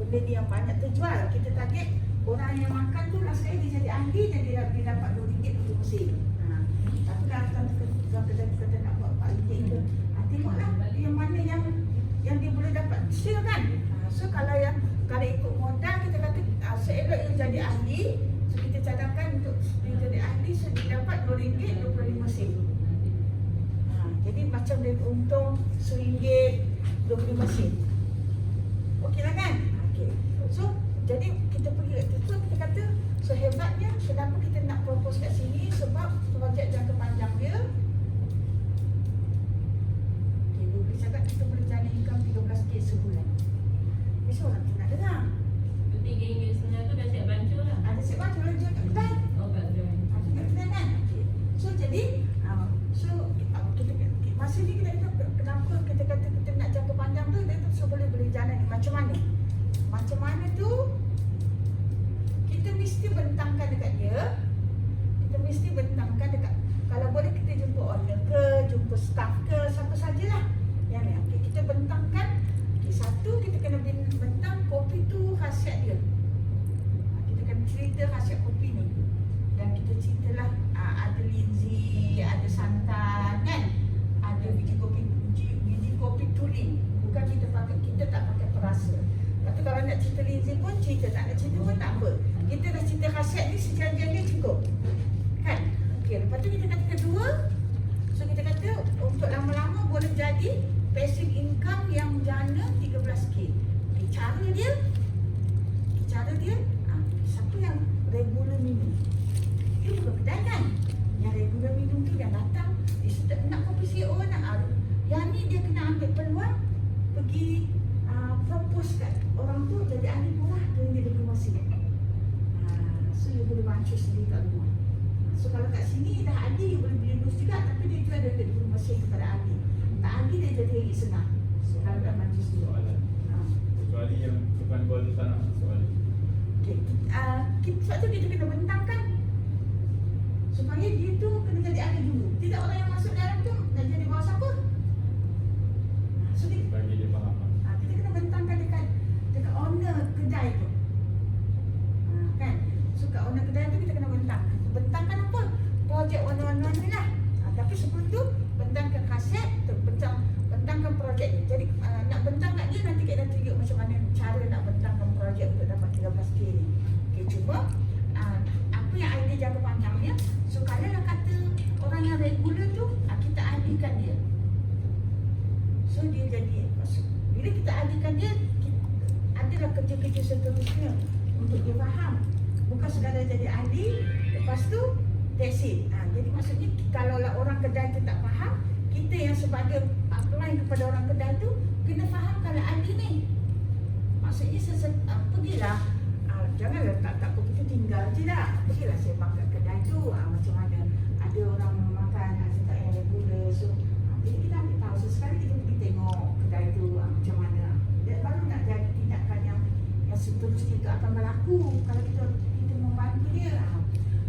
benda ni yang banyak terjual. Kita target orang yang makan tu last sekali dia jadi ahli dan dia dapat RM2 untuk mesin. Tapi kalau tuan-tuan kata nak buat RM4 ke, tengoklah yang mana yang dia boleh dapat sale kan. So kalau ikut modal kita kata seelok yang jadi ahli, so kita cadangkan untuk dia jadi ahli, so dia dapat RM2 25 sen. Jadi macam dia untung RM1 25 sen. Okey lah kan? Okey. So jadi kita pergi kat situ, kita kata so hebatnya kenapa kita nak propose kat sini, sebab projek jangka panjang dia. Okay, boleh cakap kita boleh jana income RM13 sebulan. Besok orang tu nak dengar. RM3.5 tu dah siap bancu lah. Ada siap bancu lah jual kat kedai. Oh, kat kedai. Kat kedai kan? Okay. So jadi kita masa ni kita kata kenapa kita kata kita nak jangka panjang tu, dia tu so boleh jana ni macam mana? Macam mana tu kita mesti bentangkan dekat dia. Kita mesti bentangkan dekat, kalau boleh kita jumpa owner ke, jumpa staff ke, siapa sajalah yang ni. Okay, kita bentangkan. Okay, satu kita kena bentang kopi tu khasiat dia. Kita kena cerita khasiat kopi ni. Dan kita ceritalah ada linzi, ada santan kan, ada biji kopi turing. Bukan kita tak pakai perasa. Tapi kalau nak cerita linzi pun cerita, tak nak cerita pun tak apa. Kita dah cerita khasiat ni, sejajar dia cukup. Kan? Okey, lepas tu kita kata kedua, so kita kata untuk lama-lama boleh jadi passive income yang jana RM13K. Okay, cara dia siapa yang regular minum? Dia bukan kedai kan? Yang regular minum tu yang datang, dia nak kopi CEO nak yang ni dia kena ambil peluang pergi propose kat orang tu jadi ahli murah RM25. So dia boleh bancu sendiri kat rumah. So kalau kat sini dah ahli, dia boleh beli dus juga, tapi dia jual RM25 kepada ahli. Tak ahli dia jadi senang. So kalau dah bancu sendiri. Soalan. Kecuali yang bukan jual tu tak nak soalan. Okay. Sebab tu dia kena bentangkan supaya dia tu kena jadi ahli dulu. Tidak orang yang masuk dalam tu nak jadi bawah siapa. So dia Bagi dia faham. kita kena bentangkan dekat owner kedai tu. Kan? So kat owner kedai tu kita kena bentangkan apa? Projek warna-warna ni lah. Tapi sebelum tu bentangkan khasiat, bentangkan projek ni. Jadi nak bentang kat dia, nanti kita tunjuk macam mana cara nak bentangkan projek untuk dapat RM13K ni. Okay, cuma apa yang idea jangka panjangnya, so kalau nak kata orang yang regular tu, kita ahlikan dia. So dia jadi, bila kita ahlikan dia, adalah kerja-kerja seterusnya untuk dia faham. Bukan sekadar jadi ahli, lepas tu that's it. Jadi maksudnya kalau lah orang kedai tu tak faham, kita yang sebagai upline kepada orang kedai tu kena faham kalau ahli ni. Maksudnya pergilah, janganlah tak apa, kita tinggal je dah. Pergilah sembang kat kedai tu, macam mana ada orang makan nasi tak yang regular. So jadi kita ambil tahu, sesekali kita pergi tengok kedai tu macam mana. Dan baru nak jadi tindakan yang seterusnya itu akan berlaku kalau kita membantu dia.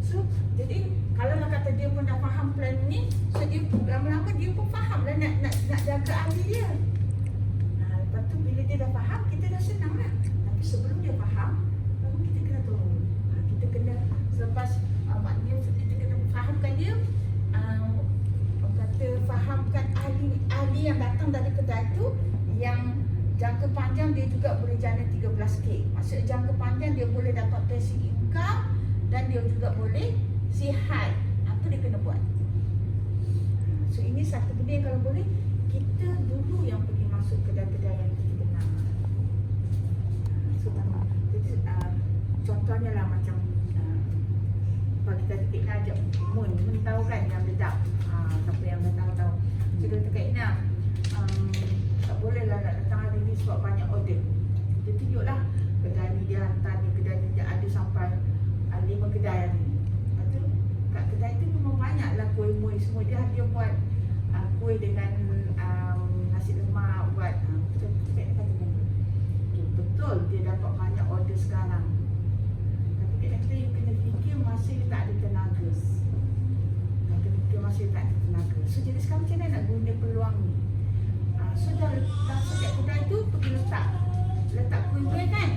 So jadi kalau nak kata dia pun dah faham plan ni, so dia lama-lama dia pun faham lah nak jaga ahli dia. Lepas tu bila dia dah faham, kita dah senang lah. Tapi sebelum dia faham, baru kita kena tolong. Kita kena selepas maknanya kita kena fahamkan dia, kata fahamkan ahli yang datang dari kedai tu, yang jangka panjang dia juga boleh jana RM13K. Maksudnya jangka panjang dia boleh dapat passive income dan dia juga boleh sihat. Apa dia kena buat? So ini satu benda yang kalau boleh kita dulu yang pergi masuk kedai-kedai yang kita kenal. So jadi contohnya lah macam kalau kita tiketkan ajak Mun tahu kan yang bedak. Siapa yang dah tahu. So dia kata Kak Ina, tak boleh lah nak datang hari ni sebab banyak order. Dia tunjuklah kedai ni dia hantar ni, kedai ni dia ada sampai 5 kedai hari ni. Lepas tu kat kedai tu memang banyak lah kuih-muih semua. Dia buat kuih dengan nasi lemak, buat betul dia dapat banyak order sekarang. Tapi kadang-kadang you kena fikir masih tak ada tenaga. Masih tak ada tenaga. So jadi sekarang macam mana nak guna peluang ni? So dah setiap kedai tu pergi letak kuih-kuih kan.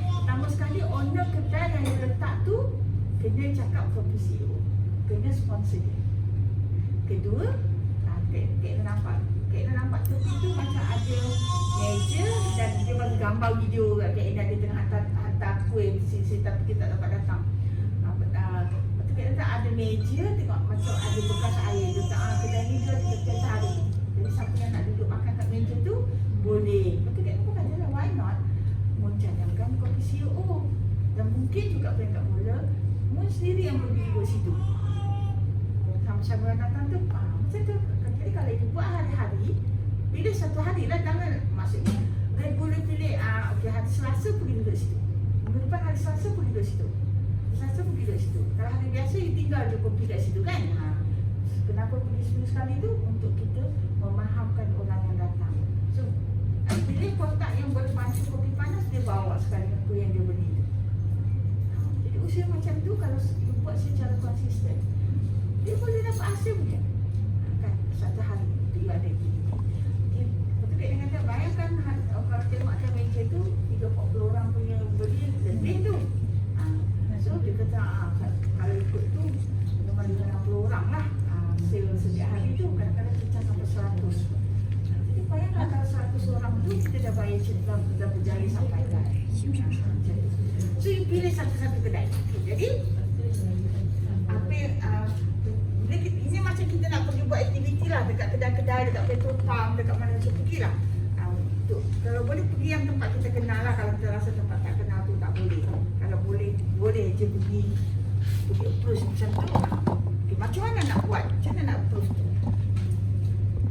pertama sekali owner kedai yang dia letak tu kena cakap ke CEO, kena sponsor dia. Kedua, Kak Ina nampak tu macam ada meja dan dia bagi gambar video kat Kak Ina, dia tengah hantar kuih sisi tapi kita tak dapat datang. Lepas tu Kak Ina ada meja, tengok macam ada bekas air tu. Kedai ni dia setiap hari. Jadi siapa yang nak duduk makan kat meja tu boleh. Lepas tu Kak Ina pun kata, why not mencadangkan kopi CEO. Dan mungkin juga peringkat mula Mun sendiri yang pergi duduk situ. Sama-sama datang tu, macam tu. Jadi kalau ibu buat hari-hari, bila satu hari lah, jangan maksudnya boleh pilih, okey hari Selasa pergi duduk situ, minggu depan hari Selasa pergi duduk situ, Selasa pergi duduk situ. Kalau hari biasa, you tinggal je kopi kat situ kan. Kenapa pergi seminggu sekali tu? Untuk kita memahamkan orang yang datang. So, pilih kotak yang berbantu kopi panas, dia bawa sekali apa yang dia beli tu. Jadi usaha macam tu, kalau you buat secara konsisten, dia boleh dapat hasil punya. Kan, satu hari dia ada. Betul tak dengan dia, bayangkan kalau tengok atas meja tu 30-40 orang punya beli lebih tu. So dia kata kalau ikut tu memang 50 orang lah sale setiap hari tu, kadang-kadang pecah sampai 100. Jadi bayangkan kalau 100 orang tu kita dah bayar cerita, dah berjaya sampai kan. So you pilih satu-satu kedai. Jadi ini macam kita nak pergi buat aktiviti lah dekat kedai-kedai, dekat petrol pump, dekat mana macam pergilah. Kalau boleh pergi yang tempat kita kenal lah. Kalau kita rasa tempat tak kenal tu tak boleh. Kalau boleh je pergi approach macam tu. Okay, macam mana nak buat? Macam mana nak approach tu?